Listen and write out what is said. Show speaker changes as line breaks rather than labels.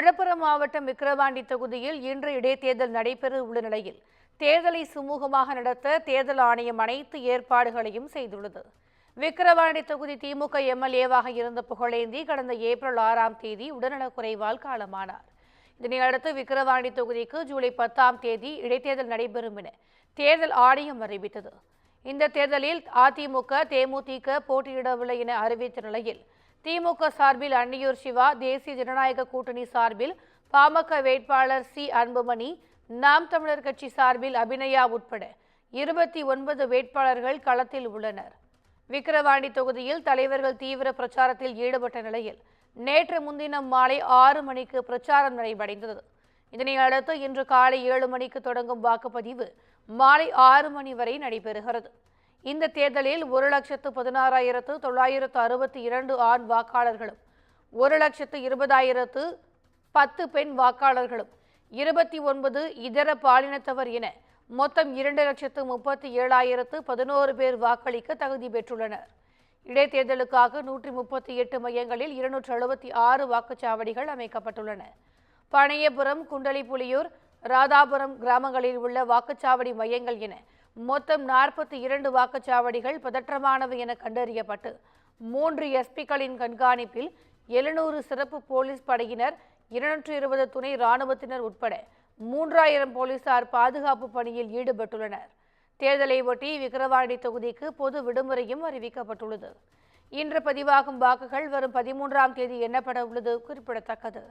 விழுப்புரம் மாவட்டம் விக்கிரவாண்டி தொகுதியில் இன்று இடைத்தேர்தல் நடைபெற உள்ள நிலையில் தேர்தலை சுமூகமாக நடத்த தேர்தல் ஆணையம் அனைத்து ஏற்பாடுகளையும் செய்துள்ளது. விக்கிரவாண்டி தொகுதி திமுக எம்எல்ஏவாக இருந்த புகழேந்தி கடந்த ஏப்ரல் 6ஆம் தேதி உடல்நலக்குறைவால் காலமானார். இதனையடுத்து விக்கிரவாண்டி தொகுதிக்கு ஜூலை 10ஆம் தேதி இடைத்தேர்தல் நடைபெறும் என தேர்தல் ஆணையம் அறிவித்தது. இந்த தேர்தலில் அதிமுக, தேமுதிக போட்டியிடவில்லை என அறிவித்த நிலையில் திமுக சார்பில் அன்னியூர் சிவா, தேசிய ஜனநாயக கூட்டணி சார்பில் பாமக வேட்பாளர் சி. அன்புமணி, நாம் தமிழர் கட்சி சார்பில் அபிநயா உட்பட 29 வேட்பாளர்கள் களத்தில் உள்ளனர். விக்கிரவாண்டி தொகுதியில் தலைவர்கள் தீவிர பிரச்சாரத்தில் ஈடுபட்ட நிலையில் நேற்று முன்தினம் மாலை 6 மணிக்கு பிரச்சாரம் நிறைவடைந்தது. இதனையடுத்து இன்று காலை 7 மணிக்கு தொடங்கும் வாக்குப்பதிவு மாலை 6 மணி வரை நடைபெறுகிறது. இந்த தேர்தலில் 1,16,962 ஆண் வாக்காளர்களும் 1,20,010 பெண் வாக்காளர்களும் 29 இதர பாலினத்தவர் என மொத்தம் 2,37,011 பேர் வாக்களிக்க தகுதி பெற்றுள்ளனர். இடைத்தேர்தலுக்காக 138 மையங்களில் 276 வாக்குச்சாவடிகள் அமைக்கப்பட்டுள்ளன. பனையபுரம், குண்டலிப்புலியூர், ராதாபுரம் கிராமங்களில் உள்ள வாக்குச்சாவடி மையங்கள் என மொத்தம் 42 வாக்குச்சாவடிகள் பதற்றமானவை என கண்டறியப்பட்டு 3 எஸ்பிக்களின் கண்காணிப்பில் 700 சிறப்பு போலீஸ் படையினர், 220 துணை ராணுவத்தினர் உட்பட 3000 போலீசார் பாதுகாப்பு பணியில் ஈடுபட்டுள்ளனர். தேர்தலை ஒட்டி விக்கிரவாண்டி தொகுதிக்கு பொது விடுமுறையும் அறிவிக்கப்பட்டுள்ளது. இன்று பதிவாகும் வாக்குகள் வரும் 13ஆம் தேதி எண்ணப்பட உள்ளது குறிப்பிடத்தக்கது.